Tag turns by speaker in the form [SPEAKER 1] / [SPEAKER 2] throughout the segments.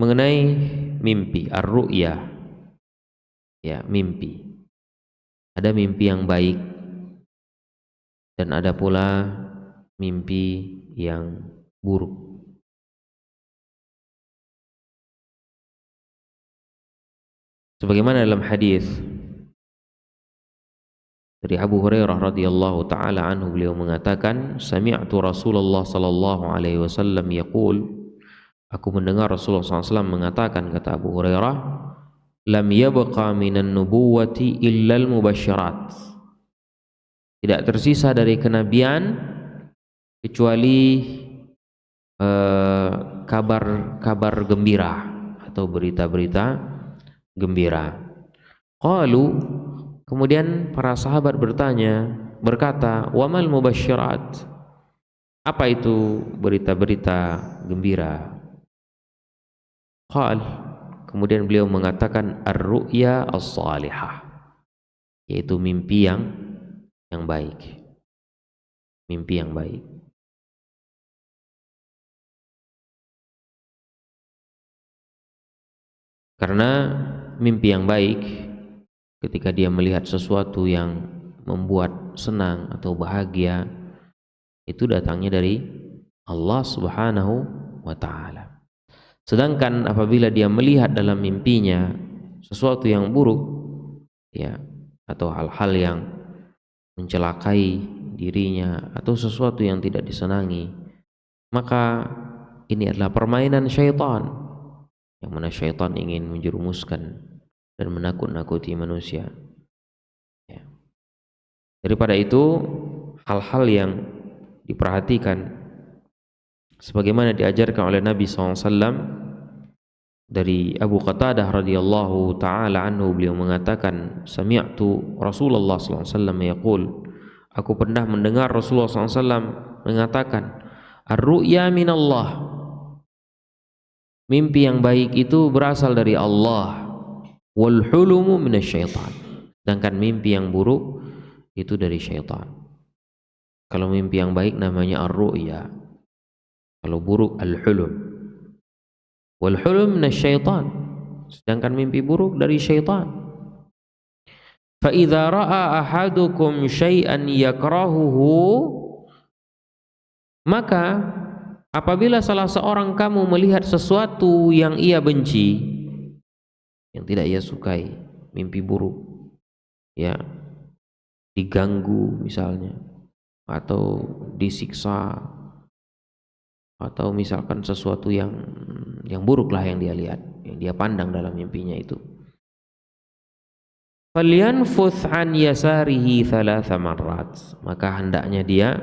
[SPEAKER 1] mengenai mimpi, ar-ru'ya, ya, mimpi. Ada mimpi yang baik dan ada pula mimpi yang buruk. Sebagaimana dalam hadis dari Abu Hurairah radhiyallahu taala anhu, beliau mengatakan, sami'tu Rasulullah sallallahu alaihi wasallam yaqul, aku mendengar Rasulullah SAW mengatakan, kata Abu Hurairah, lam yabqa minan nubuwati illa al-mubasysyirat. Tidak tersisa dari kenabian kecuali kabar-kabar gembira atau berita-berita gembira. Qalu, kemudian para sahabat berkata, wamal mubasysyirat, apa itu berita-berita gembira? Qal, kemudian beliau mengatakan, ar-ru'ya as-salihah, yaitu mimpi yang baik. Mimpi yang baik. Karena mimpi yang baik, ketika dia melihat sesuatu yang membuat senang atau bahagia, itu datangnya dari Allah Subhanahu wa ta'ala. Sedangkan apabila dia melihat dalam mimpinya sesuatu yang buruk, ya, atau hal-hal yang mencelakai dirinya atau sesuatu yang tidak disenangi, maka ini adalah permainan syaitan, yang mana syaitan ingin menjerumuskan dan menakut-nakuti manusia, ya. Daripada itu, hal-hal yang diperhatikan sebagaimana diajarkan oleh Nabi SAW. Dari Abu Qatadah radhiyallahu taala anhu, beliau mengatakan, sami'tu Rasulullah sallallahu alaihi wasallam yaqul, aku pernah mendengar Rasulullah sallallahu alaihi wasallam mengatakan, ar-ru'ya minallah, mimpi yang baik itu berasal dari Allah, wal hulumu minasyaitan, sedangkan mimpi yang buruk itu dari syaitan. Kalau mimpi yang baik namanya ar-ru'ya, kalau buruk al-hulum. Wal hulum minasyaitan, sedangkan mimpi buruk dari syaitan. Fa idza ra'a ahadukum syai'an yakrahuhu, maka apabila salah seorang kamu melihat sesuatu yang ia benci, yang tidak ia sukai, mimpi buruk, ya, diganggu misalnya, atau disiksa, atau misalkan sesuatu yang buruk lah yang dia lihat, yang dia pandang dalam mimpinya itu. Falyanfuth an yasarihi thalatha marrat, maka hendaknya dia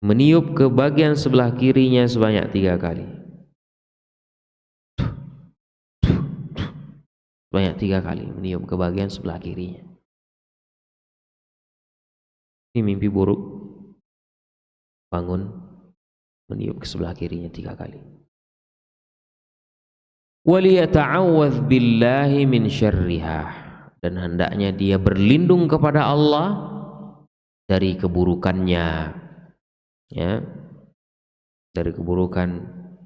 [SPEAKER 1] meniup ke bagian sebelah kirinya sebanyak 3 kali. Sebanyak 3 kali meniup ke bagian sebelah kirinya. Ini mimpi buruk, bangun, meniup ke sebelah kirinya 3 kali. Waliyata'awwadz billahi min syarriha, dan hendaknya dia berlindung kepada Allah dari keburukannya, ya, dari keburukan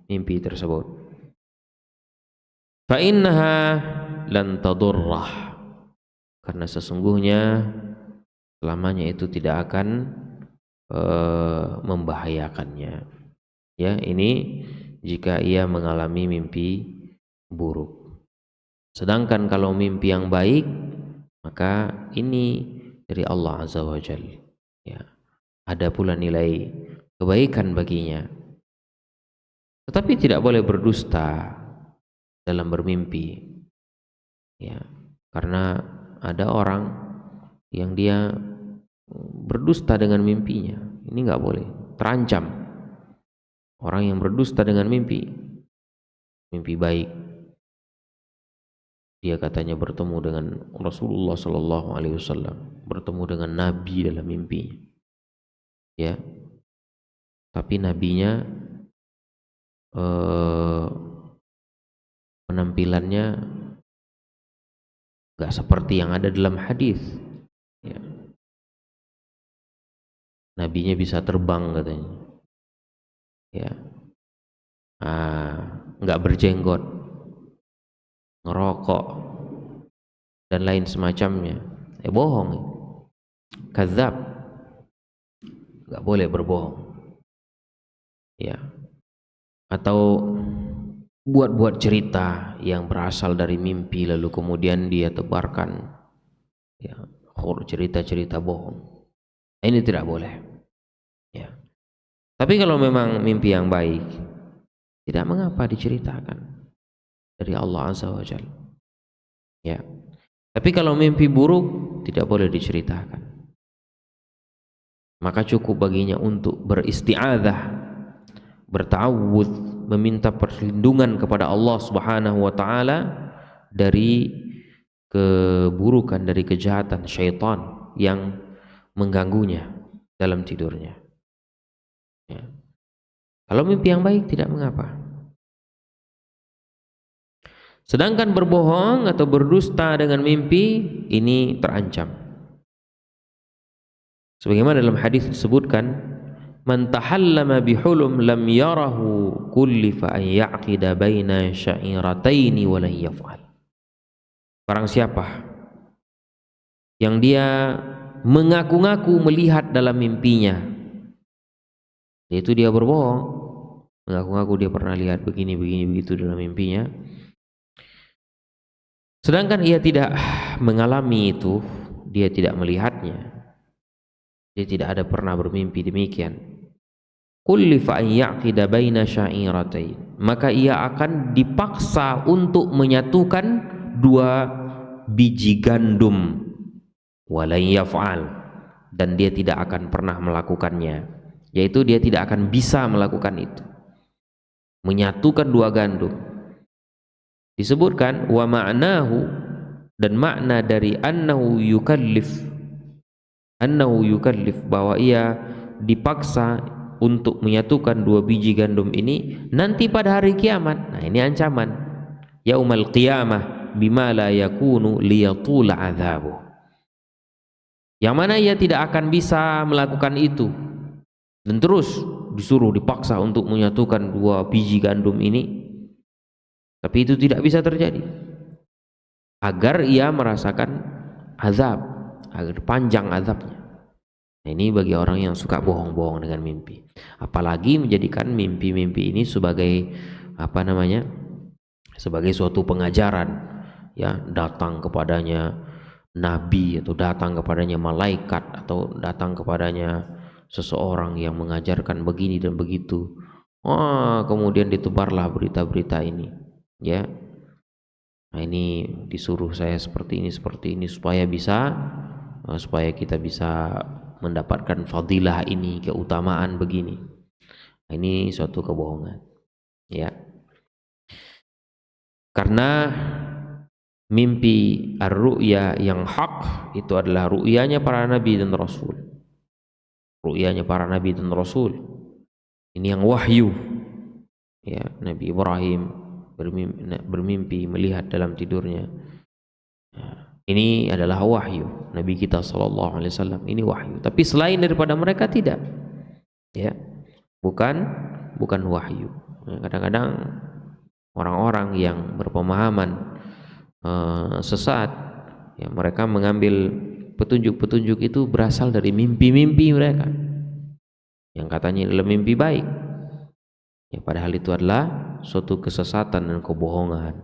[SPEAKER 1] mimpi tersebut. Fa innaha lan tadurrah, karena sesungguhnya selamanya itu tidak akan membahayakannya, ya. Ini jika ia mengalami mimpi buruk. Sedangkan kalau mimpi yang baik, maka ini dari Allah Azza wa Jalla, ya, ada pula nilai kebaikan baginya. Tetapi tidak boleh berdusta dalam bermimpi, ya, karena ada orang yang dia berdusta dengan mimpinya. Ini nggak boleh, terancam. Orang yang berdusta dengan mimpi baik, dia katanya bertemu dengan Rasulullah Sallallahu Alaihi Wasallam, bertemu dengan Nabi dalam mimpi, ya, tapi nabinya penampilannya nggak seperti yang ada dalam hadis, ya. Nabinya bisa terbang katanya, ya, nggak berjenggot, ngerokok dan lain semacamnya, bohong, kadzab, nggak boleh berbohong, ya. Atau buat-buat cerita yang berasal dari mimpi lalu kemudian dia tebarkan, ya, cerita-cerita bohong. Ini tidak boleh, ya. Tapi kalau memang mimpi yang baik, tidak mengapa diceritakan dari Allah Azza wa Jalla, ya. Tapi kalau mimpi buruk tidak boleh diceritakan. Maka cukup baginya untuk beristi'adzah, bertawud, meminta perlindungan kepada Allah Subhanahu wa taala dari keburukan, dari kejahatan syaitan yang mengganggunya dalam tidurnya, ya. Kalau mimpi yang baik tidak mengapa. Sedangkan berbohong atau berdusta dengan mimpi ini terancam. Sebagaimana dalam hadis disebutkan, man tahallama bihulum lam yarahu kullifa an ya'qida baina sya'irataini wa la yaf'al. Barang siapa yang dia mengaku-ngaku melihat dalam mimpinya, yaitu dia berbohong, mengaku-ngaku dia pernah lihat begini begitu dalam mimpinya, sedangkan ia tidak mengalami itu, dia tidak melihatnya, dia tidak ada pernah bermimpi demikian, kullifa an ya'qida baina sya'iratain, maka ia akan dipaksa untuk menyatukan dua biji gandum, wala yaf'al, dan dia tidak akan pernah melakukannya, yaitu dia tidak akan bisa melakukan itu, menyatukan dua gandum. Disebutkan wa ma'nahu, dan makna dari annahu yukallif, bahwa ia dipaksa untuk menyatukan dua biji gandum ini nanti pada hari kiamat. Nah, ini ancaman yaumal qiyamah bima la yakunu liyatul adzabu, yang mana ia tidak akan bisa melakukan itu dan terus disuruh dipaksa untuk menyatukan dua biji gandum ini, tapi itu tidak bisa terjadi, agar ia merasakan azab, agar panjang azabnya. Nah, ini bagi orang yang suka bohong-bohong dengan mimpi, apalagi menjadikan mimpi-mimpi ini sebagai sebagai suatu pengajaran, ya, datang kepadanya nabi atau datang kepadanya malaikat atau datang kepadanya seseorang yang mengajarkan begini dan begitu. Kemudian ditebarlah berita-berita ini, ya. Nah, ini disuruh saya seperti ini supaya kita bisa mendapatkan fadilah ini, keutamaan begini. Nah, ini suatu kebohongan, ya. Karena mimpi ar-ru'ya yang hak itu adalah ru'yanya para nabi dan rasul. Ru'yanya para nabi dan rasul. Ini yang wahyu, ya. Nabi Ibrahim bermimpi melihat dalam tidurnya, ini adalah wahyu. Nabi kita sallallahu alaihi wasallam ini wahyu. Tapi selain daripada mereka tidak, ya, bukan wahyu. Kadang-kadang orang-orang yang berpemahaman sesat, ya, mereka mengambil petunjuk-petunjuk itu berasal dari mimpi-mimpi mereka yang katanya adalah mimpi baik, ya, padahal itu adalah suatu kesesatan dan kebohongan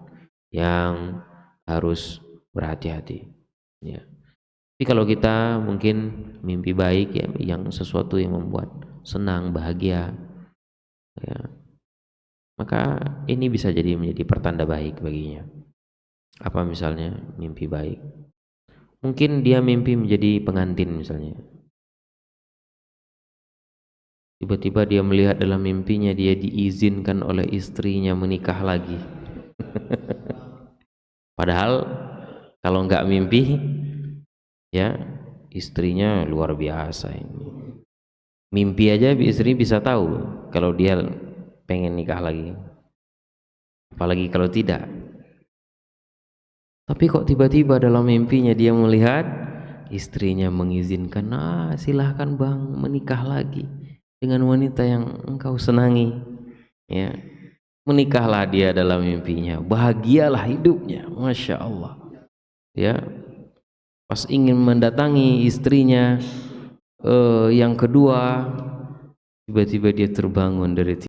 [SPEAKER 1] yang harus berhati-hati, ya. Tapi kalau kita mungkin mimpi baik, ya, yang sesuatu yang membuat senang, bahagia, ya, maka ini bisa jadi menjadi pertanda baik baginya. Apa misalnya mimpi baik? Mungkin dia mimpi menjadi pengantin misalnya. Tiba-tiba dia melihat dalam mimpinya dia diizinkan oleh istrinya menikah lagi. Padahal kalau nggak mimpi, ya, istrinya luar biasa ini. Mimpi aja istri bisa tahu kalau dia pengen nikah lagi, apalagi kalau tidak. Tapi kok tiba-tiba dalam mimpinya dia melihat istrinya mengizinkan, silahkan bang menikah lagi dengan wanita yang engkau senangi, ya. menikahlah dia dalam mimpinya, bahagialah hidupnya, masya Allah. Ya, pas ingin mendatangi istrinya yang kedua, tiba-tiba dia terbangun dari